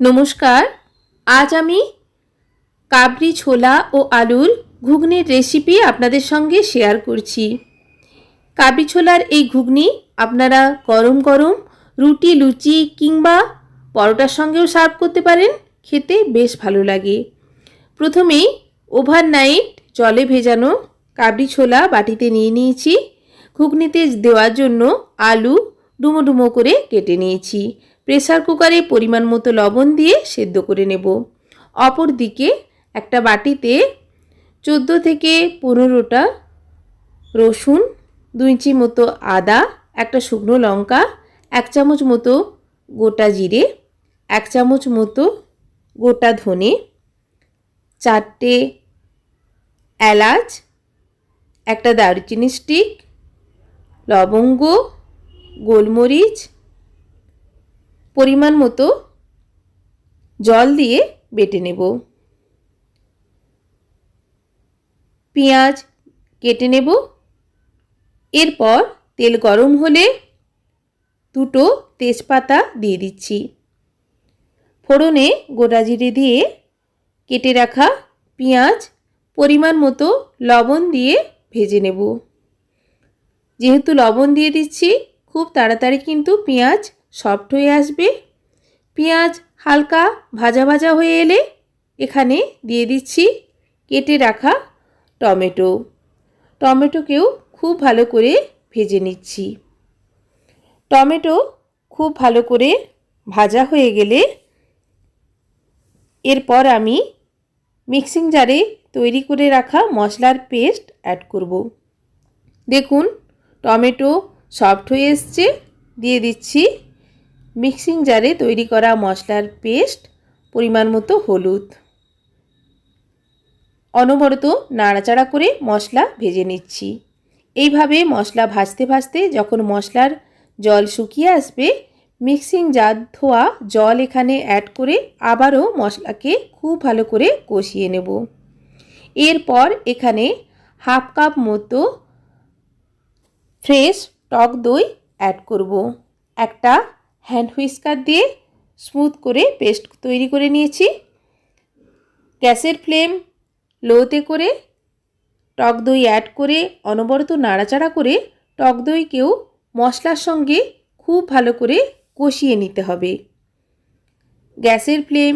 নমস্কার। আজ আমি কাবলি ছোলা ও আলুর ঘুগনির রেসিপি আপনাদের সঙ্গে শেয়ার করছি। কাবলি ছোলার এই ঘুগনি আপনারা গরম গরম রুটি, লুচি কিংবা পরোটার সঙ্গেও সার্ভ করতে পারেন। খেতে বেশ ভালো লাগে। প্রথমেই ওভারনাইট জলে ভেজানো কাবলি ছোলা বাটিতে নিয়ে নিয়েছি। ঘুগনিতে দেওয়ার জন্য আলু ডুমো ডুমো করে কেটে নিয়েছি। প্রেসার কুকারে পরিমাণ মতো লবণ দিয়ে সেদ্ধ করে নেব। অপর দিকে একটা বাটিতে 14 থেকে 15টা রসুন, 2 ইঞ্চি মতো আদা, একটা শুকনো লঙ্কা, 1 চামচ মতো গোটা জিরে, 1 চামচ মতো গোটা ধনে, 4টে এলাচ, একটা দারুচিনি স্টিক, লবঙ্গ, গোলমরিচ, পরিমাণ মতো জল দিয়ে বেটে নেব। পেঁয়াজ কেটে নেব। এরপর তেল গরম হলে 2টো তেজপাতা দিয়ে দিচ্ছি। ফোড়নে গোটা জিরে দিয়ে কেটে রাখা পেঁয়াজ পরিমাণ মতো লবণ দিয়ে ভেজে নেব। যেহেতু লবণ দিয়ে দিচ্ছি, খুব তাড়াতাড়ি কিন্তু পেঁয়াজ সফট হয়ে আসবে। পেঁয়াজ হালকা ভাজা ভাজা হয়ে এলে এখানে দিয়ে দিচ্ছি কেটে রাখা টমেটো। টমেটোকেও খুব ভালো করে ভেজে নিচ্ছি। টমেটো খুব ভালো করে ভাজা হয়ে গেলে এরপর আমি মিক্সিং জারে তৈরি করে রাখা মশলার পেস্ট অ্যাড করব। দেখুন টমেটো সফট হয়ে এসছে। দিয়ে দিচ্ছি মিক্সিং জারে তৈরি করা মশলার পেস্ট, পরিমাণ মতো হলুদ। অনবরত নাড়াচাড়া করে মশলা ভেজে নিচ্ছি। এইভাবে মশলা ভাজতে ভাজতে যখন মশলার জল শুকিয়ে আসবে, মিক্সিং জার ধোয়া জল এখানে অ্যাড করে আবারও মশলাকে খুব ভালো করে কষিয়ে নেব। এরপর এখানে হাফ কাপ মতো ফ্রেশ টক দই অ্যাড করব। একটা হ্যান্ড হুইস্কার দিয়ে স্মুথ করে পেস্ট তৈরি করে নিয়েছি। গ্যাসের ফ্লেম লোতে করে টক দই অ্যাড করে অনবরত নাড়াচাড়া করে টক দইকেও মশলার সঙ্গে খুব ভালো করে কষিয়ে নিতে হবে। গ্যাসের ফ্লেম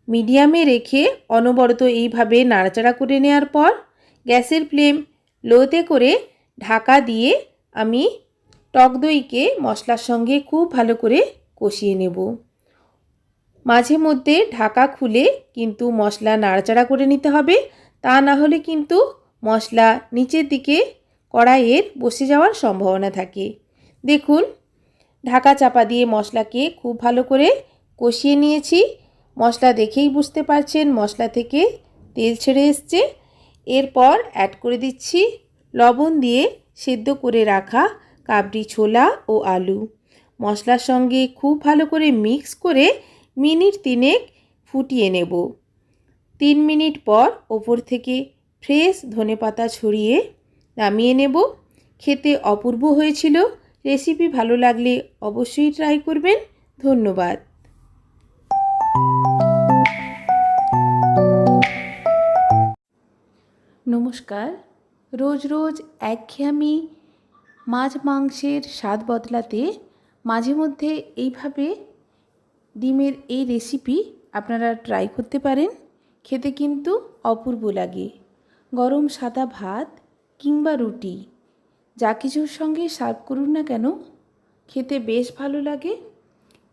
মিডিয়ামে রেখে অনবরত এইভাবে নাড়াচাড়া করে নেওয়ার পর গ্যাসের ফ্লেম লোতে করে ঢাকা দিয়ে আমি টক দইকে মশলার সঙ্গে খুব ভালো করে কষিয়ে নেব। মাঝে মধ্যে ঢাকা খুলে কিন্তু মশলা নাড়াচাড়া করে নিতে হবে, তা না হলে কিন্তু মশলা নিচের দিকে কড়াইয়ের বসে যাওয়ার সম্ভাবনা থাকে। দেখুন ঢাকা চাপা দিয়ে মশলাকে খুব ভালো করে কষিয়ে নিয়েছি। মশলা দেখেই বুঝতে পারছেন মশলা থেকে তেল ছেড়ে এসছে। এরপর অ্যাড করে দিচ্ছি লবণ দিয়ে সেদ্ধ করে রাখা কাবলি ছোলা ও আলু। মশলার সঙ্গে খুব ভালো করে মিক্স করে মিনিট 3 ফুটিয়ে নেব। 3 মিনিট পর ওপর থেকে ফ্রেশ ধনেপাতা ছড়িয়ে নামিয়ে নেব। খেতে অপূর্ব হয়েছিল। রেসিপি ভালো লাগলে অবশ্যই ট্রাই করবেন। ধন্যবাদ। নমস্কার। রোজ রোজ একঘেয়েমি মাছ মাংসের স্বাদ বদলাতে মাঝে মধ্যে এইভাবে ডিমের এই রেসিপি আপনারা ট্রাই করতে পারেন। খেতে কিন্তু অপূর্ব লাগে। গরম সাদা ভাত কিংবা রুটি যা কিছুর সঙ্গে সার্ভ করুন না কেন, খেতে বেশ ভালো লাগে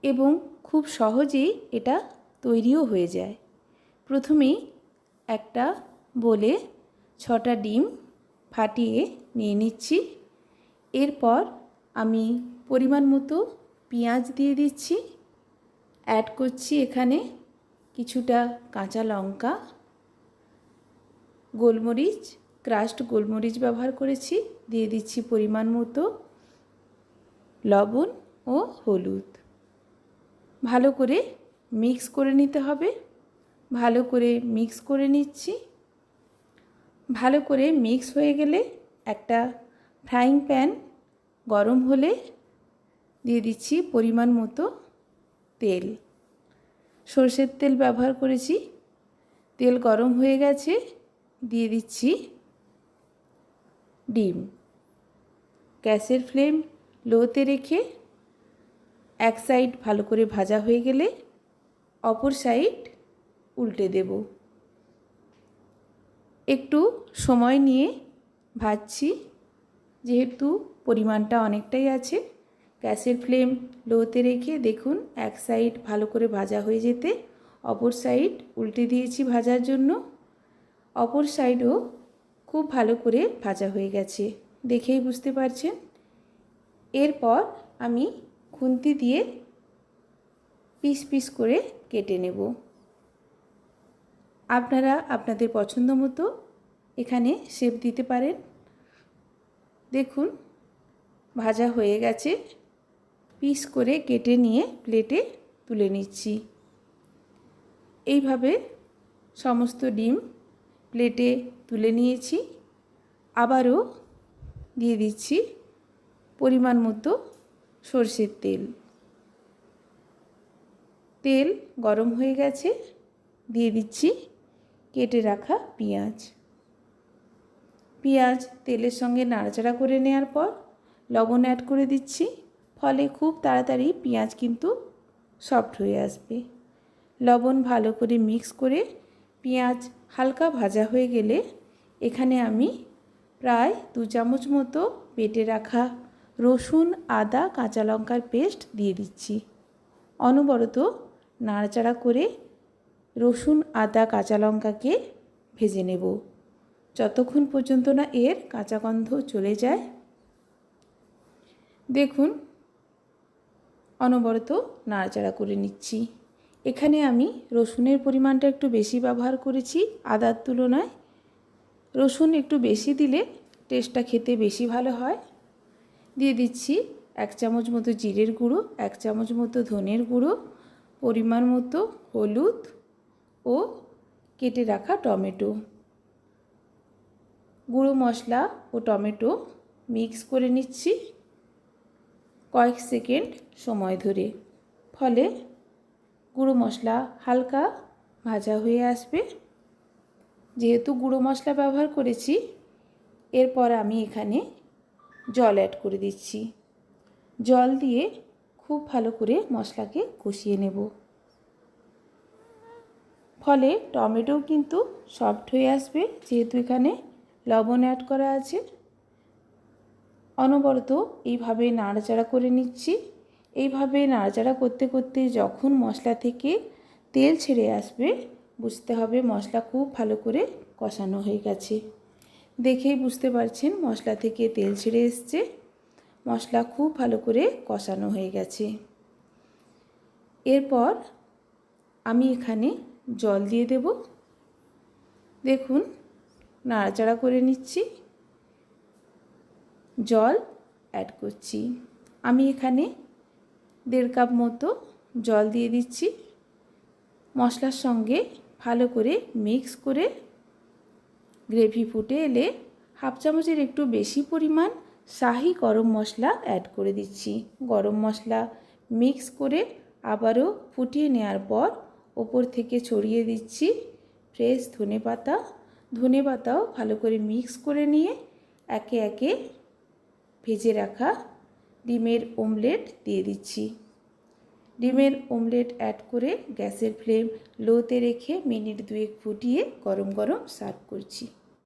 এবং খুব সহজেই এটা তৈরিও হয়ে যায়। প্রথমেই একটা বলে 6টা ডিম ফাটিয়ে নিয়ে নিচ্ছি। এরপর আমি পরিমাণ মতো পেঁয়াজ দিয়ে দিচ্ছি। অ্যাড করছি এখানে কিছুটা কাঁচা লঙ্কা, গোলমরিচ, ক্রাশড গোলমরিচ ব্যবহার করেছি। দিয়ে দিচ্ছি পরিমাণ মতো লবণ ও হলুদ। ভালো করে মিক্স করে নিতে হবে। ভালো করে মিক্স করে নিচ্ছি। ভালো করে মিক্স হয়ে গেলে একটা ফ্রাইং প্যান গরম হলে দিয়ে দিচ্ছি পরিমাণ মতো তেল। সরষের তেল ব্যবহার করেছি। তেল গরম হয়ে গেছে, দিয়ে দিচ্ছি ডিম। গ্যাসের ফ্লেম লোতে রেখে এক সাইড ভালো করে ভাজা হয়ে গেলে অপর সাইড উল্টে দেব। একটু সময় নিয়ে ভাজছি, যেহেতু পরিমাণটা অনেকটাই আছে। গ্যাসের ফ্লেম লোতে রেখে দেখুন এক সাইড ভালো করে ভাজা হয়ে যেতে অপর সাইড উল্টে দিয়েছি ভাজার জন্য। অপর সাইডও খুব ভালো করে ভাজা হয়ে গেছে, দেখেই বুঝতে পারছেন। এরপর আমি খুন্তি দিয়ে পিস পিস করে কেটে নেব। আপনারা আপনাদের পছন্দ মতো এখানে শেপ দিতে পারেন। দেখুন ভাজা হয়ে গেছে, পিস করে কেটে নিয়ে প্লেটে তুলে নিচ্ছি। এইভাবে সমস্ত ডিম প্লেটে তুলে নিয়েছি। আবারও দিয়ে দিচ্ছি পরিমাণ মতো সরষের তেল। তেল গরম হয়ে গেছে, দিয়ে দিচ্ছি কেটে রাখা পেঁয়াজ। পেঁয়াজ তেলের সঙ্গে নাড়াচাড়া করে নেওয়ার পর লবণ অ্যাড করে দিচ্ছি, ফলে খুব তাড়াতাড়ি পেঁয়াজ কিন্তু সফট হয়ে আসবে। লবণ ভালো করে মিক্স করে পেঁয়াজ হালকা ভাজা হয়ে গেলে এখানে আমি প্রায় 2 চামচ মতো বেটে রাখা রসুন, আদা, কাঁচা লঙ্কার পেস্ট দিয়ে দিচ্ছি। অনবরত নাড়াচাড়া করে রসুন, আদা, কাঁচা লঙ্কাকে ভেজে নেব যতক্ষণ পর্যন্ত না এর কাঁচা গন্ধ চলে যায়। দেখুন অনবরত নাড়াচাড়া করে নিচ্ছি। এখানে আমি রসুনের পরিমাণটা একটু বেশি ব্যবহার করেছি আদার তুলনায়। রসুন একটু বেশি দিলে টেস্টটা খেতে বেশি ভালো হয়। দিয়ে দিচ্ছি 1 চামচ মতো জিরের গুঁড়ো, 1 চামচ মতো ধনের গুঁড়ো, পরিমাণ মতো হলুদ ও কেটে রাখা টমেটো। গুঁড়ো মশলা ও টমেটো মিক্স করে নিচ্ছি কয়েক সেকেন্ড সময় ধরে, ফলে গুঁড়ো মশলা হালকা ভাজা হয়ে আসবে। যেহেতু গুঁড়ো মশলা ব্যবহার করেছি, এরপর আমি এখানে জল অ্যাড করে দিচ্ছি। জল দিয়ে খুব ভালো করে মশলাকে কষিয়ে নেব, ফলে টমেটো কিন্তু সফট হয়ে আসবে, যেহেতু এখানে লবণ অ্যাড করা আছে। অনবরত এইভাবে নাড়াচাড়া করে নিচ্ছি। এইভাবে নাড়াচাড়া করতে করতে যখন মশলা থেকে তেল ছেড়ে আসবে বুঝতে হবে মশলা খুব ভালো করে কষানো হয়ে গেছে। দেখেই বুঝতে পারছেন মশলা থেকে তেল ছেড়ে এসছে, মশলা খুব ভালো করে কষানো হয়ে গেছে। এরপর আমি এখানে জল দিয়ে দেব। দেখুন নাড়াচাড়া করে নিচ্ছি, জল অ্যাড করছি। আমি এখানে 1.5 কাপ মতো জল দিয়ে দিচ্ছি। মশলার সঙ্গে ভালো করে মিক্স করে গ্রেভি ফুটে এলে 1/2 চামচের একটু বেশি পরিমাণ শাহি গরম মশলা অ্যাড করে দিচ্ছি। গরম মশলা মিক্স করে আবারও ফুটিয়ে নেওয়ার পর ওপর থেকে ছড়িয়ে দিচ্ছি ফ্রেশ ধনেপাতা। ধনেপাতাও ভালো করে মিক্স করে নিয়ে একে একে ভেজে রাখা ডিমের অমলেট দিয়ে দিচ্ছি। ডিমের অমলেট অ্যাড করে গ্যাসের ফ্লেম লোতে রেখে মিনিট 2 ফুটিয়ে গরম গরম সার্ভ করছি।